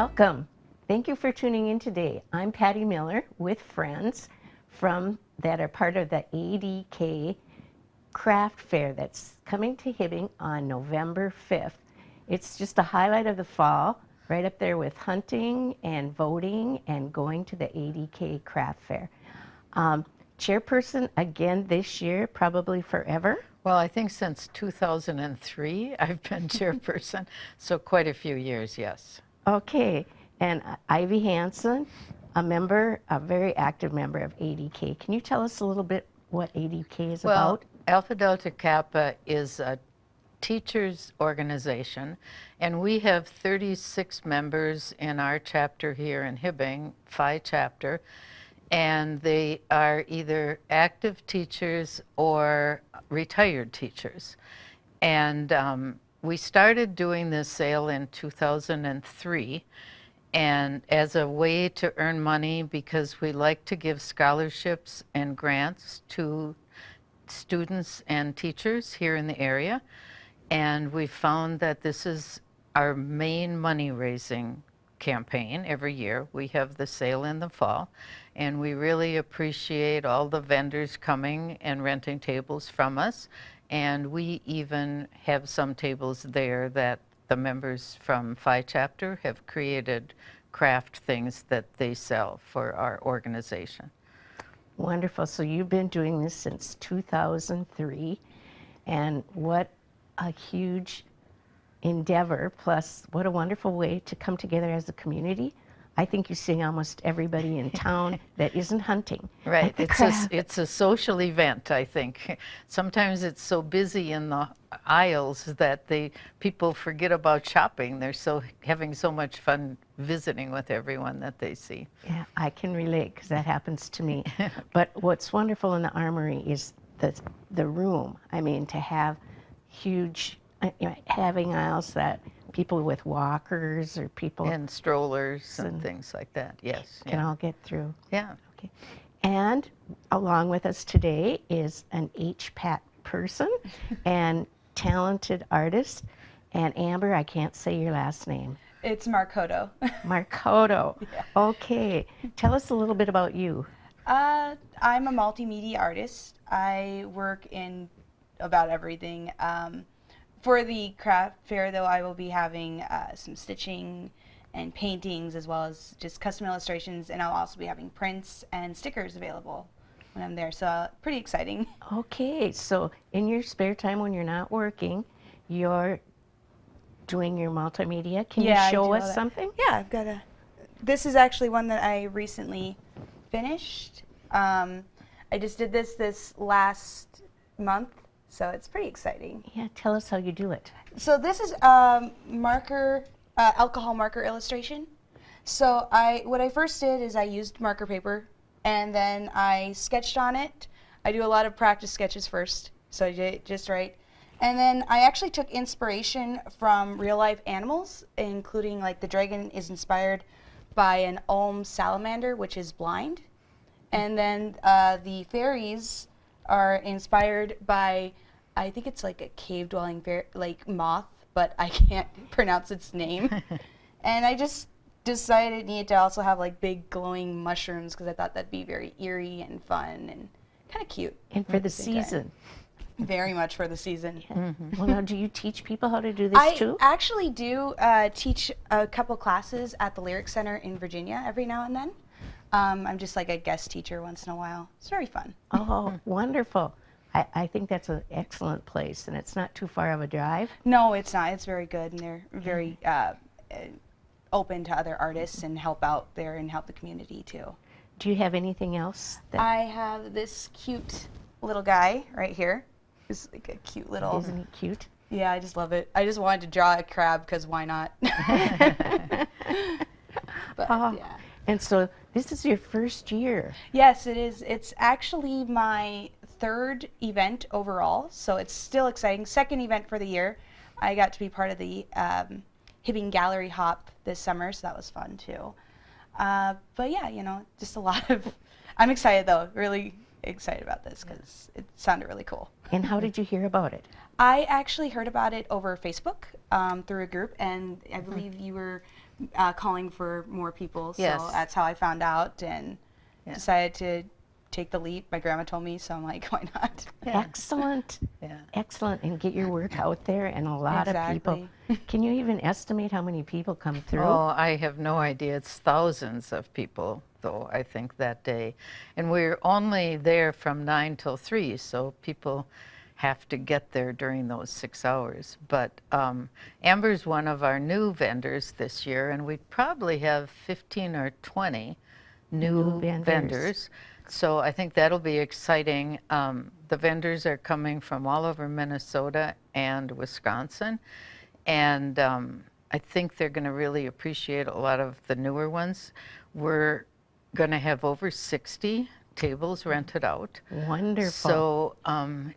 Welcome. Thank you for tuning in today. I'm Patty Miller with friends that are part of the ADK Craft Fair that's coming to Hibbing on November 5th. It's just a highlight of the fall, right up there with hunting and voting and going to the ADK Craft Fair. Chairperson again this year, probably forever. Well, I think since 2003 I've been chairperson, so quite a few years, yes. Okay, and Ivy Hansen, a very active member of ADK. Can you tell us a little bit what ADK is Well, about? Alpha Delta Kappa is a teachers organization, and we have 36 members in our chapter here in Hibbing, Phi chapter, and they are either active teachers or retired teachers. And we started doing this sale in 2003, and as a way to earn money, because we like to give scholarships and grants to students and teachers here in the area. And we found that this is our main money-raising campaign every year. We have the sale in the fall, and we really appreciate all the vendors coming and renting tables from us. And we even have some tables there that the members from Phi Chapter have created craft things that they sell for our organization. Wonderful. So you've been doing this since 2003, and what a huge endeavor, plus what a wonderful way to come together as a community. I think you see almost everybody in town that isn't hunting. Right. It's a social event, I think. Sometimes it's so busy in the aisles that people forget about shopping. They're having so much fun visiting with everyone that they see. Yeah, I can relate because that happens to me. But what's wonderful in the Armory is the room. I mean, to have huge, having aisles that people with walkers or people and strollers and things like that. Yes, can all get through. Yeah. Okay. And along with us today is an HPAT person and talented artist. And Amber, I can't say your last name. It's Markoto. Markoto. Yeah. Okay. Tell us a little bit about you. I'm a multimedia artist. I work in about everything. For the craft fair, though, I will be having some stitching and paintings, as well as just custom illustrations, and I'll also be having prints and stickers available when I'm there, so pretty exciting. Okay, so in your spare time when you're not working, you're doing your multimedia. Can you show us something? Yeah, I've got this is actually one that I recently finished. I just did this last month. So it's pretty exciting. Yeah, tell us how you do it. So this is alcohol marker illustration. So what I first did is I used marker paper, and then I sketched on it. I do a lot of practice sketches first, so I did just right. And then I actually took inspiration from real life animals, including like the dragon is inspired by an Ulm salamander, which is blind. And then the fairies are inspired by, I think it's like a cave-dwelling like moth, but I can't pronounce its name. And I just decided it needed to also have like big glowing mushrooms because I thought that'd be very eerie and fun and kind of cute. And for the season. Very much for the season. Yeah. Mm-hmm. Well, now, do you teach people how to do this too? I actually do teach a couple classes at the Lyric Center in Virginia every now and then. I'm just like a guest teacher once in a while. It's very fun. Oh, wonderful. I think that's an excellent place, and it's not too far of a drive. No, it's not. It's very good, and they're very open to other artists and help out there and help the community too. Do you have anything else? I have this cute little guy right here. It's like a cute little... Isn't he cute? Yeah, I just love it. I just wanted to draw a crab because why not? But, yeah. And so this is your first year. Yes, it is. It's actually my third event overall, so it's still exciting. Second event for the year. I got to be part of the Hibbing Gallery Hop this summer, so that was fun too. But yeah, just a lot of... I'm excited though, really excited about this because it sounded really cool. And how did you hear about it? I actually heard about it over Facebook through a group, and I believe you were calling for more people. So Yes. that's how I found out and Yeah. decided to take the leap. My grandma told me, so I'm like, why not? Yeah. Excellent. Yeah. Excellent. And get your work out there, and a lot of people. Exactly. Can you even estimate how many people come through? Oh, I have no idea. It's thousands of people, though, I think, that day. And we're only there from 9 till 3, so people have to get there during those 6 hours. But Amber's one of our new vendors this year, and we probably have 15 or 20 new vendors. vendors. So I think that'll be exciting. The vendors are coming from all over Minnesota and Wisconsin. And I think they're going to really appreciate a lot of the newer ones. We're going to have over 60 tables rented out. Wonderful. So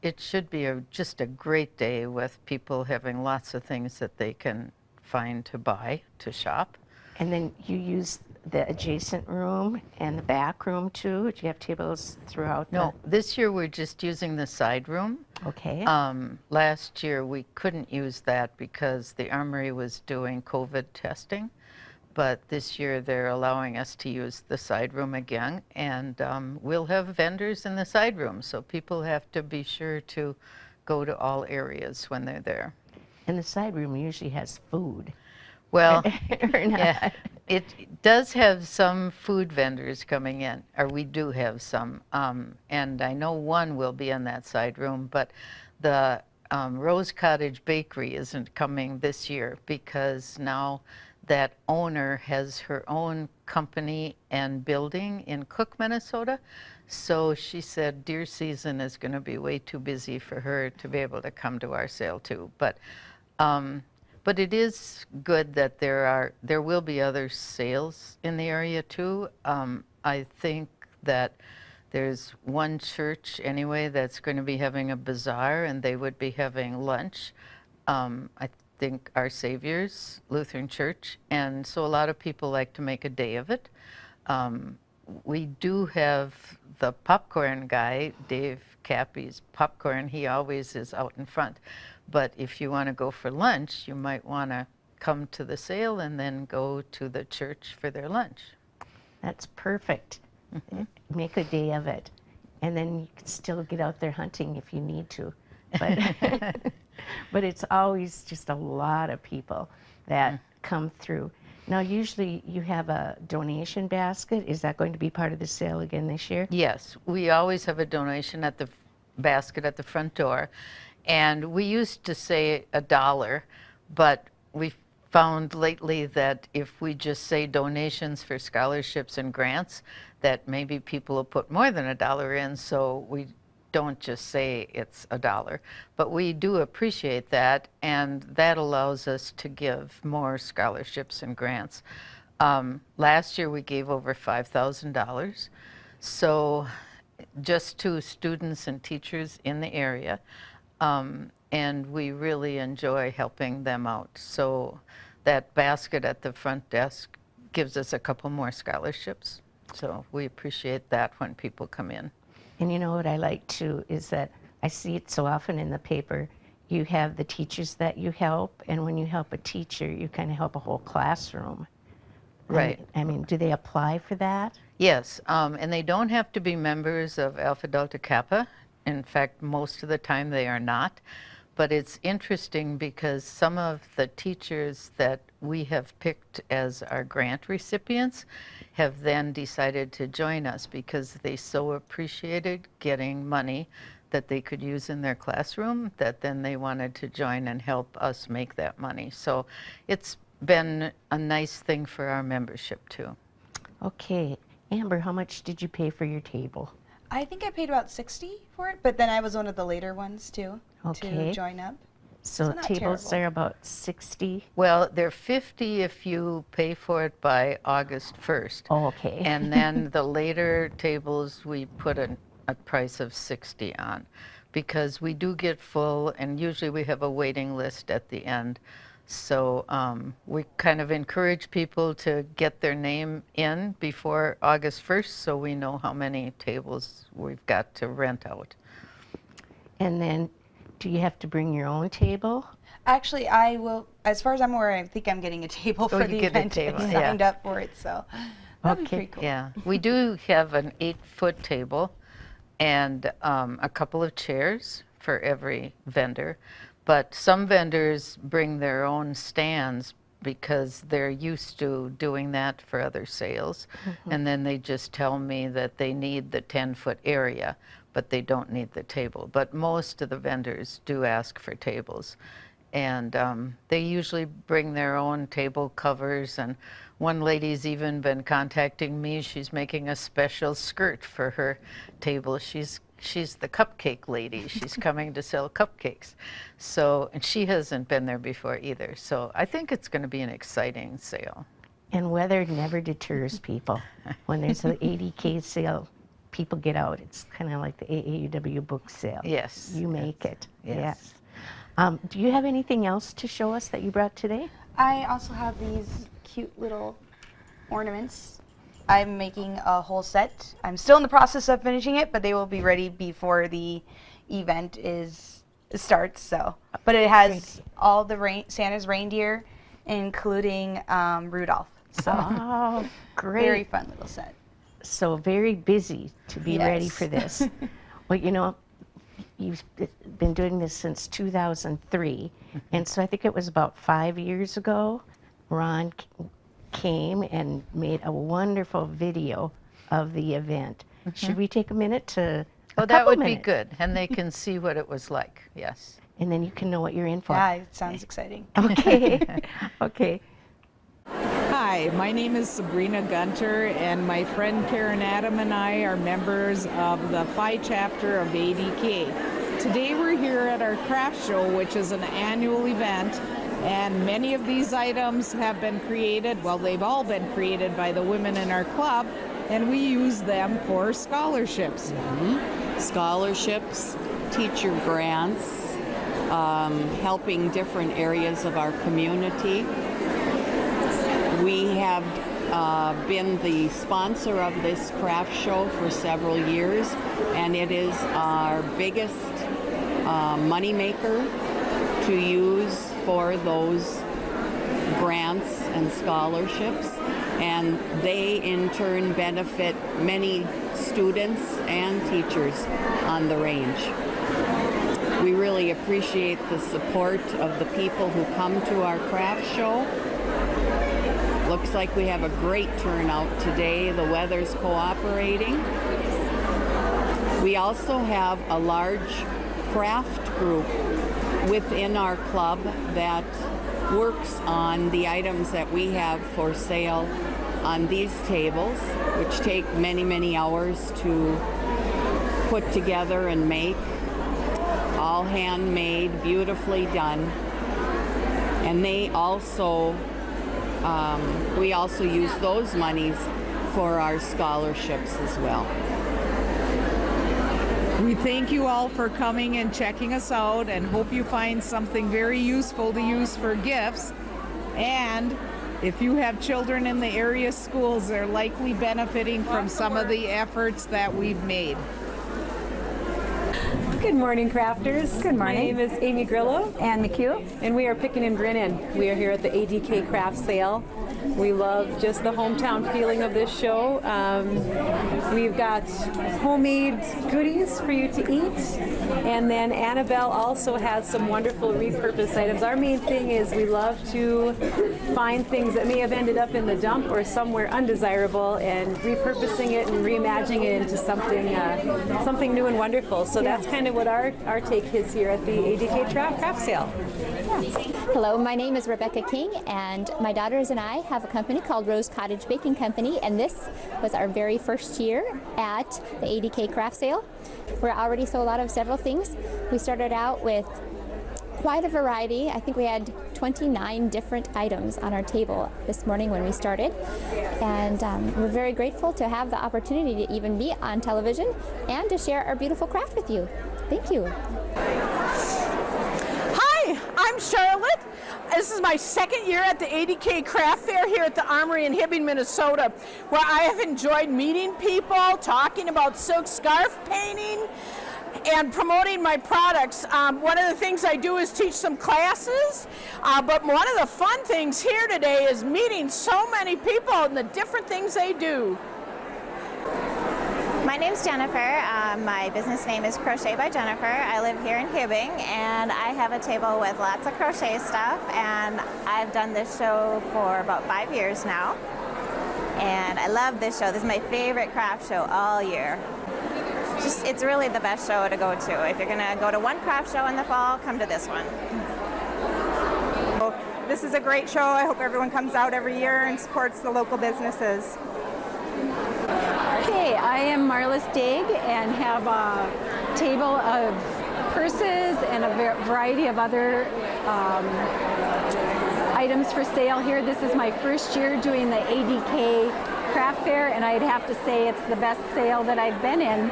it should be just a great day with people having lots of things that they can find to buy, to shop. And then you use the adjacent room and the back room too? Do you have tables throughout? No, this year we're just using the side room. Okay. Last year we couldn't use that because the Armory was doing COVID testing, but this year they're allowing us to use the side room again, and we'll have vendors in the side room, so people have to be sure to go to all areas when they're there. And the side room usually has food. Well, Or not. yeah, it does have some food vendors coming in, or we do have some, and I know one will be in that side room, but the Rose Cottage Bakery isn't coming this year because now that owner has her own company and building in Cook, Minnesota. So she said deer season is going to be way too busy for her to be able to come to our sale too. But it is good that there will be other sales in the area too. I think that there's one church anyway that's going to be having a bazaar, and they would be having lunch. I think Our Savior's Lutheran Church, and so a lot of people like to make a day of it. We do have the popcorn guy, Dave Cappy's Popcorn. He always is out in front. But if you want to go for lunch, you might want to come to the sale and then go to the church for their lunch. That's perfect. Make a day of it. And then you can still get out there hunting if you need to. But, but it's always just a lot of people that come through. Now, usually you have a donation basket. Is that going to be part of the sale again this year? Yes, we always have a donation at the basket at the front door. And we used to say $1, but we found lately that if we just say donations for scholarships and grants, that maybe people will put more than $1 in, so we don't just say it's $1. But we do appreciate that, and that allows us to give more scholarships and grants. Last year we gave over $5,000, so just to students and teachers in the area. And we really enjoy helping them out. So that basket at the front desk gives us a couple more scholarships. So we appreciate that when people come in. And you know what I like too is that I see it so often in the paper. You have the teachers that you help, and when you help a teacher, you kind of help a whole classroom. Right. I mean, do they apply for that? Yes, and they don't have to be members of Alpha Delta Kappa. In fact, most of the time they are not. But it's interesting because some of the teachers that we have picked as our grant recipients have then decided to join us because they so appreciated getting money that they could use in their classroom that then they wanted to join and help us make that money. So it's been a nice thing for our membership too. Okay. Amber, how much did you pay for your table? I think I paid about 60 for it, but then I was one of the later ones too Okay. to join up. So not tables terrible. are about 60. Well, they're 50 if you pay for it by August 1st. Oh, okay. And then the later tables, we put a price of 60 on because we do get full, and usually we have a waiting list at the end. So we kind of encourage people to get their name in before August 1st so we know how many tables we've got to rent out. And then do you have to bring your own table? Actually, I will, as far as I'm aware, I think I'm getting a table for you the get a event. table, I yeah. signed up for it, so that'd be Okay. pretty cool. Yeah, we do have an 8-foot table and a couple of chairs for every vendor. But some vendors bring their own stands because they're used to doing that for other sales. And then they just tell me that they need the 10-foot area, but they don't need the table. But most of the vendors do ask for tables. And they usually bring their own table covers. And one lady's even been contacting me. She's making a special skirt for her table. She's the cupcake lady. She's coming to sell cupcakes. So, and she hasn't been there before either. So I think it's going to be an exciting sale. And weather never deters people. When there's an ADK sale, people get out. It's kind of like the AAUW book sale. Yes. You make it. Yes. Do you have anything else to show us that you brought today? I also have these cute little ornaments. I'm making a whole set. I'm still in the process of finishing it, but they will be ready before the event starts. So, but it has all the Santa's reindeer, including Rudolph. So, Oh, great. very fun little set. So very busy to be ready Yes. for this. Well, you know, you've been doing this since 2003, and so I think it was about 5 years ago, Ron came and made a wonderful video of the event. Should we take a minute to? Oh, that would be good. And they can see what it was like. Yes. And then you can know what you're in for. Yeah, it sounds exciting. Okay. Okay. Hi, my name is Sabrina Gunter, and my friend Karen Adam and I are members of the Phi chapter of ADK. Today we're here at our craft show, which is an annual event, and many of these items have been created, well, they've all been created by the women in our club, and we use them for scholarships. Scholarships, teacher grants, helping different areas of our community. We have been the sponsor of this craft show for several years, and it is our biggest moneymaker to use for those grants and scholarships, and they in turn benefit many students and teachers on the range. We really appreciate the support of the people who come to our craft show. Looks like we have a great turnout today. The weather's cooperating. We also have a large craft group within our club that works on the items that we have for sale on these tables, which take many, many hours to put together and make. All handmade, beautifully done. And they also we also use those monies for our scholarships as well. We thank you all for coming and checking us out, and hope you find something very useful to use for gifts. And if you have children in the area schools, they're likely benefiting from some of the efforts that we've made. Good morning, crafters. Good morning. My name is Amy Grillo, Ann McHugh. and we are picking and grinning. We are here at the ADK craft sale. We love just the hometown feeling of this show. We've got homemade goodies for you to eat, and then Annabelle also has some wonderful repurposed items. Our main thing is we love to find things that may have ended up in the dump or somewhere undesirable, and repurposing it and reimagining it into something new and wonderful. So that's kind of what our take is here at the ADK craft sale. Hello, my name is Rebecca King, and my daughters and I have a company called Rose Cottage Baking Company, and this was our very first year at the ADK craft sale. We're already sold out of several things. We started out with quite a variety. I think we had 29 different items on our table this morning when we started, and we're very grateful to have the opportunity to even be on television and to share our beautiful craft with you. Thank you. Hi, I'm Charlotte. This is my second year at the ADK Craft Fair here at the Armory in Hibbing, Minnesota, where I have enjoyed meeting people, talking about silk scarf painting, and promoting my products. One of the things I do is teach some classes, but one of the fun things here today is meeting so many people and the different things they do. My name's Jennifer. My business name is Crochet by Jennifer. I live here in Hibbing, and I have a table with lots of crochet stuff, and I've done this show for about 5 years now. And I love this show. This is my favorite craft show all year. It's really the best show to go to. If you're gonna go to one craft show in the fall, come to this one. This is a great show. I hope everyone comes out every year and supports the local businesses. Okay, I am Marla Stig and have a table of purses and a variety of other items for sale here. This is my first year doing the ADK Craft Fair, and I'd have to say it's the best sale that I've been in.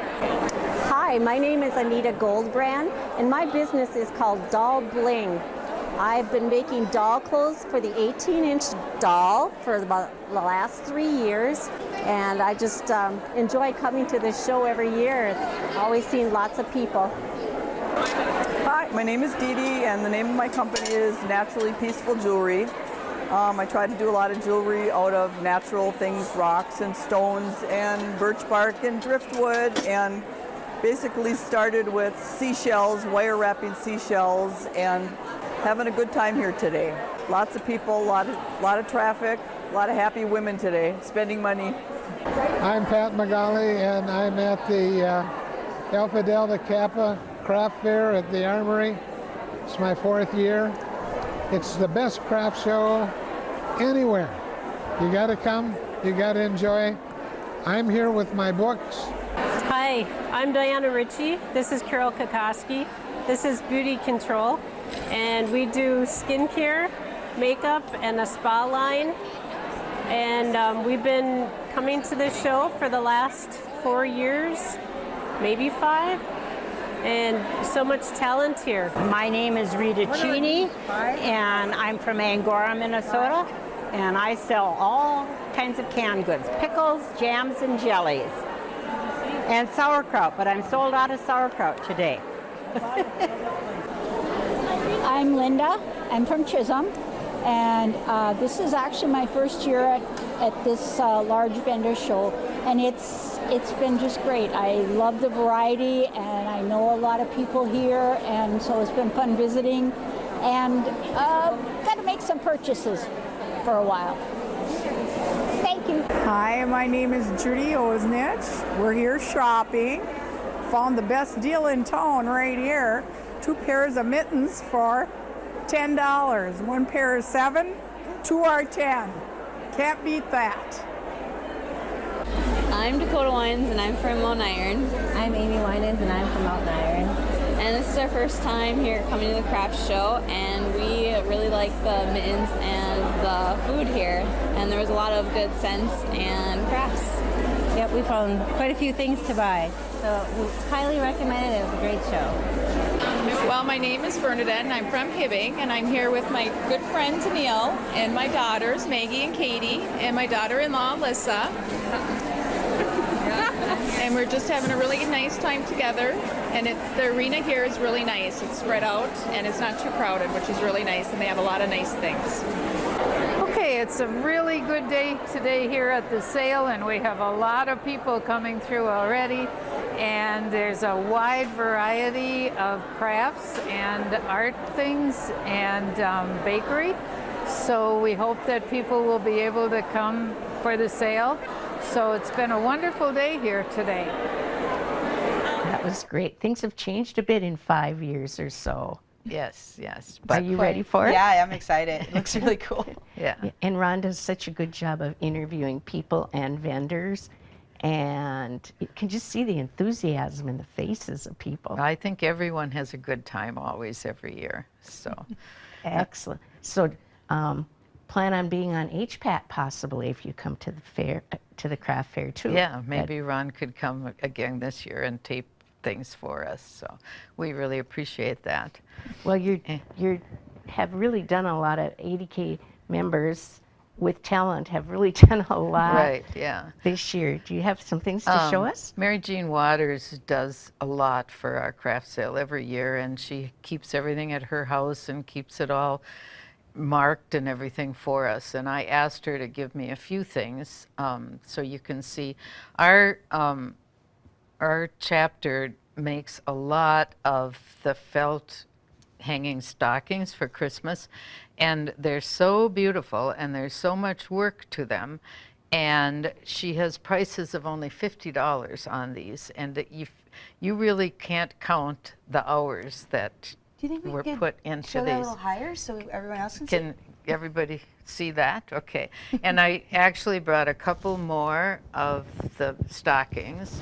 Hi, my name is Anita Goldbrand, and my business is called Doll Bling. I've been making doll clothes for the 18-inch doll for about the last 3 years, and I just enjoy coming to this show every year. It's always seen lots of people. Hi, my name is Dee Dee, and the name of my company is Naturally Peaceful Jewelry. I try to do a lot of jewelry out of natural things, rocks and stones and birch bark and driftwood, and basically started with seashells, wire wrapping seashells, and having a good time here today. Lots of people, a lot of traffic, a lot of happy women today, spending money. I'm Pat McGauley, and I'm at the Alpha Delta Kappa Craft Fair at the Armory. It's my 4th year. It's the best craft show anywhere. You got to come, you got to enjoy. I'm here with my books. Hi, I'm Diana Ritchie. This is Carol Kokoski. This is Beauty Control, and we do skincare, makeup, and a spa line. And we've been coming to this show for the last 4 years, maybe 5. And so much talent here. My name is Rita Cheney, and I'm from Angora, Minnesota, and I sell all kinds of canned goods, pickles, jams, and jellies, and sauerkraut, but I'm sold out of sauerkraut today. I'm Linda. I'm from Chisholm, and this is actually my first year at this large vendor show, and it's been just great. I love the variety, and I know a lot of people here, and so it's been fun visiting, and got to make some purchases for a while. Thank you. Hi, my name is Judy Osnich. We're here shopping. Found the best deal in town right here. 2 pairs of mittens for $10. 1 pair is 7, 2 are 10. Can't beat that. I'm Dakota Wines, and I'm from Mount Iron. I'm Amy Winans, and I'm from Mount Iron. And this is our first time here coming to the craft show, and we really like the mittens and the food here. And there was a lot of good scents and crafts. Yep, we found quite a few things to buy. So we highly recommend it. It was a great show. Well, my name is Bernadette, and I'm from Hibbing, and I'm here with my good friend Neil and my daughters Maggie and Katie, and my daughter-in-law Alyssa. And we're just having a really nice time together, and the arena here is really nice. It's spread out, and it's not too crowded, which is really nice, and they have a lot of nice things. Okay, it's a really good day today here at the sale, and we have a lot of people coming through already, and there's a wide variety of crafts and art things and bakery. So we hope that people will be able to come for the sale. So it's been a wonderful day here today. That was great. Things have changed a bit in 5 years or so. Yes, yes. Are you ready for it? Yeah, I'm excited. It looks really cool. Yeah. And Ron does such a good job of interviewing people and vendors, and you can just see the enthusiasm in the faces of people. I think everyone has a good time always every year. So excellent. So plan on being on HPAT possibly if you come to the fair, to the craft fair too. yeah, maybe Ron could come again this year and tape things for us. So we really appreciate that. Well, you have really done a lot of ADK members with talent have really done a lot Right, yeah. this year. Do you have some things to show us? Mary Jean Waters does a lot for our craft sale every year, and she keeps everything at her house and keeps it all marked and everything for us. And I asked her to give me a few things so you can see. Our chapter makes a lot of the felt hanging stockings for Christmas, and they're so beautiful and there's so much work to them, and she has prices of only $50 on these, and that you really can't count the hours that Do you think we were could put into show that a these. little higher so everyone else can see? Can everybody see that? Okay. And I actually brought a couple more of the stockings,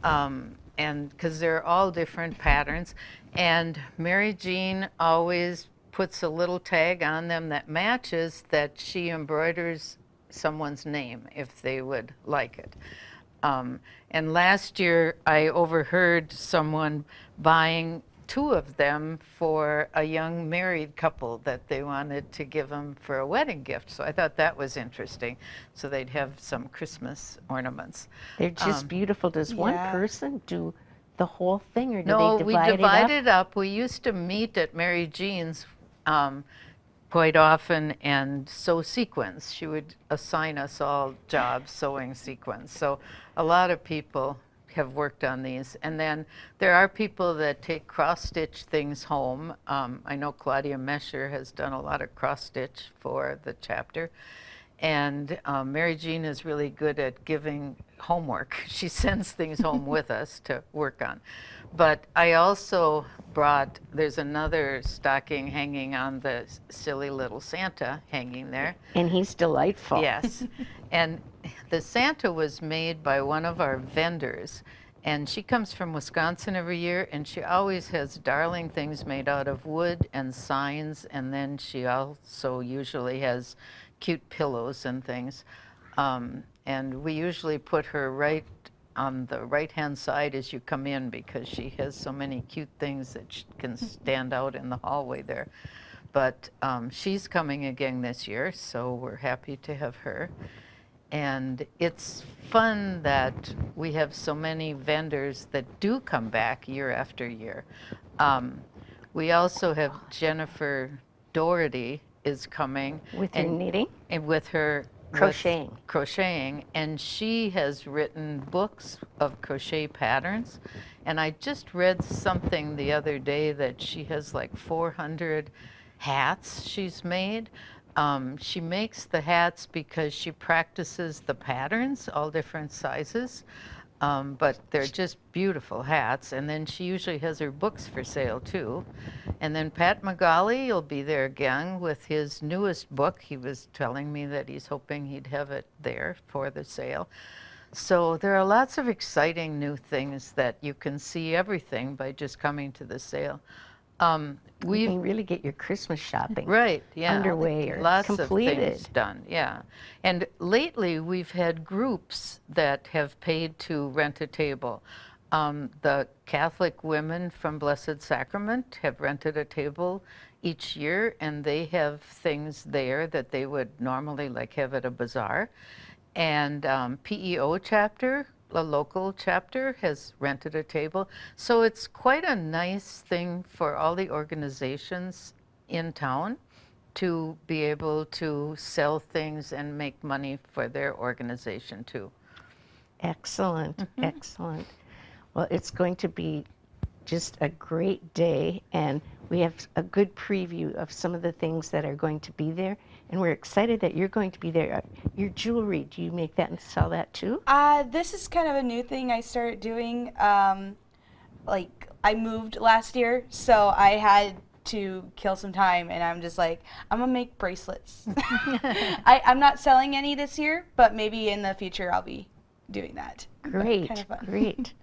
and because they're all different patterns. And Mary Jean always puts a little tag on them that matches, that she embroiders someone's name if they would like it. And last year I overheard someone buying 2 of them for a young married couple that they wanted to give them for a wedding gift. So I thought that was interesting. So they'd have some Christmas ornaments. They're just beautiful. Does one person do the whole thing, or do No, they we divide divide it up? it up. We used to meet at Mary Jean's quite often and sew sequins. She would assign us all jobs sewing sequins. So a lot of people have worked on these. And then there are people that take cross-stitch things home. I know Claudia Mesher has done a lot of cross-stitch for the chapter. And Mary Jean is really good at giving homework. She sends things home with us to work on. But I also brought, there's another stocking hanging on the silly little Santa hanging there. And he's delightful. Yes. And the Santa was made by one of our vendors. And she comes from Wisconsin every year, and she always has darling things made out of wood and signs. And then she also usually has cute pillows and things. And we usually put her right on the right-hand side as you come in, because she has so many cute things that can stand out in the hallway there. But she's coming again this year, so we're happy to have her. And it's fun that we have so many vendors that do come back year after year. We also have Jennifer Doherty is coming. With her knitting? And with her Crocheting. Crocheting, and she has written books of crochet patterns. And I just read something the other day that she has like 400 hats she's made. She makes the hats because she practices the patterns, all different sizes. But they're just beautiful hats. And then she usually has her books for sale too. And then Pat McGauley will be there again with his newest book. He was telling me that he's hoping he'd have it there for the sale. So there are lots of exciting new things that you can see everything by just coming to the sale. You can really get your Christmas shopping underway or lots completed. of things done, yeah. And lately we've had groups that have paid to rent a table. The Catholic women from Blessed Sacrament have rented a table each year, and they have things there that they would normally like have at a bazaar. And PEO chapter, a local chapter, has rented a table. So it's quite a nice thing for all the organizations in town to be able to sell things and make money for their organization too. Excellent, excellent. Well, it's going to be just a great day, and we have a good preview of some of the things that are going to be there, and we're excited that you're going to be there. Your jewelry, do you make that and sell that too? This is kind of a new thing I started doing. Like, I moved last year, so I had to kill some time, and I'm just like, I'm gonna make bracelets. I'm not selling any this year, but maybe in the future I'll be doing that. Great, kind of fun. great.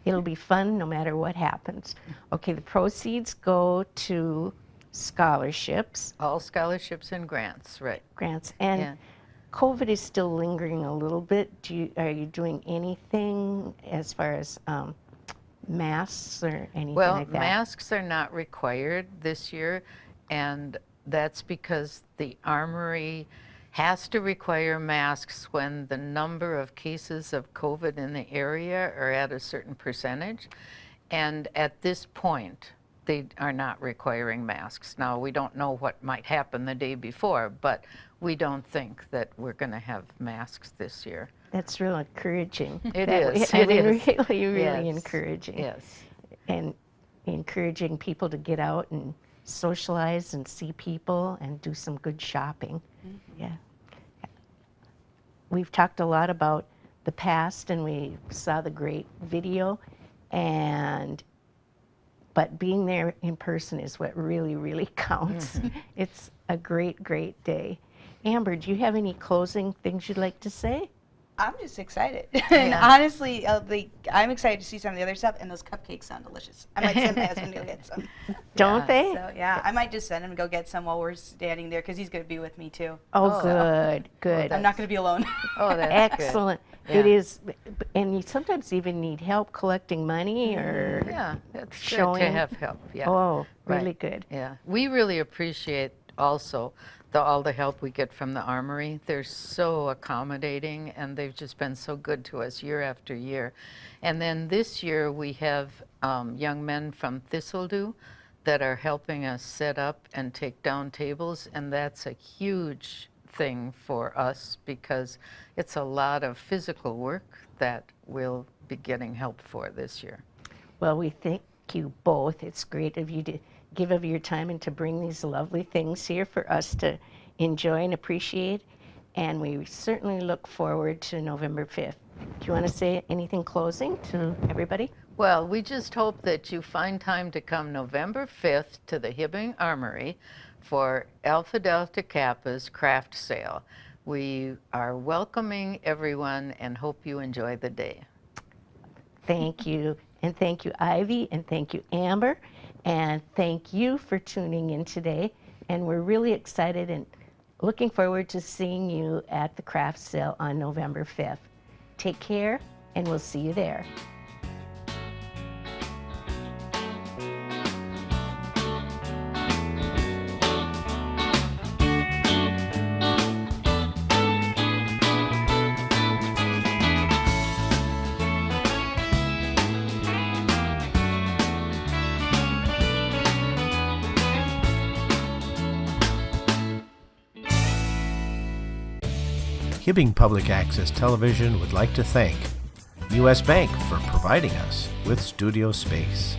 It'll be fun no matter what happens. Okay, the proceeds go to scholarships. All scholarships and grants, right. Grants. And COVID is still lingering a little bit. Are you doing anything as far as masks or anything like that? Well, masks are not required this year, and that's because the Armory has to require masks when the number of cases of COVID in the area are at a certain percentage. And at this point, they are not requiring masks. Now, we don't know what might happen the day before, but we don't think that we're going to have masks this year. That's real encouraging. It That is. I It mean, is. really Yes. encouraging. Yes. And encouraging people to get out and socialize and see people and do some good shopping. Yeah. We've talked a lot about the past, and we saw the great video, but being there in person is what really counts. It's a great day. Amber, do you have any closing things you'd like to say? I'm just excited. And honestly, I'm excited to see some of the other stuff, and those cupcakes sound delicious. I might send my husband to go get some. Don't they? So, yeah, I might just send him to go get some while we're standing there, because he's going to be with me, too. Oh, good. I'm not going to be alone. Oh, that's excellent. Good. It Yeah. is, and you sometimes even need help collecting money or Yeah, that's showing. good to have help. Yeah. Oh, Right. really good. Yeah, we really appreciate also all the help we get from the Armory. They're so accommodating, and they've just been so good to us year after year. And then this year we have young men from Thistledew that are helping us set up and take down tables, and that's a huge thing for us because it's a lot of physical work that we'll be getting help for this year. Well, we thank you both. It's great of you to give of your time and to bring these lovely things here for us to enjoy and appreciate. And we certainly look forward to November 5th. Do you want to say anything closing to everybody? Well, we just hope that you find time to come November 5th to the Hibbing Armory for Alpha Delta Kappa's craft sale. We are welcoming everyone and hope you enjoy the day. Thank you. And thank you, Ivy, and thank you, Amber. And thank you for tuning in today. And we're really excited and looking forward to seeing you at the craft sale on November 5th. Take care, and we'll see you there. Hibbing Public Access Television would like to thank U.S. Bank for providing us with studio space.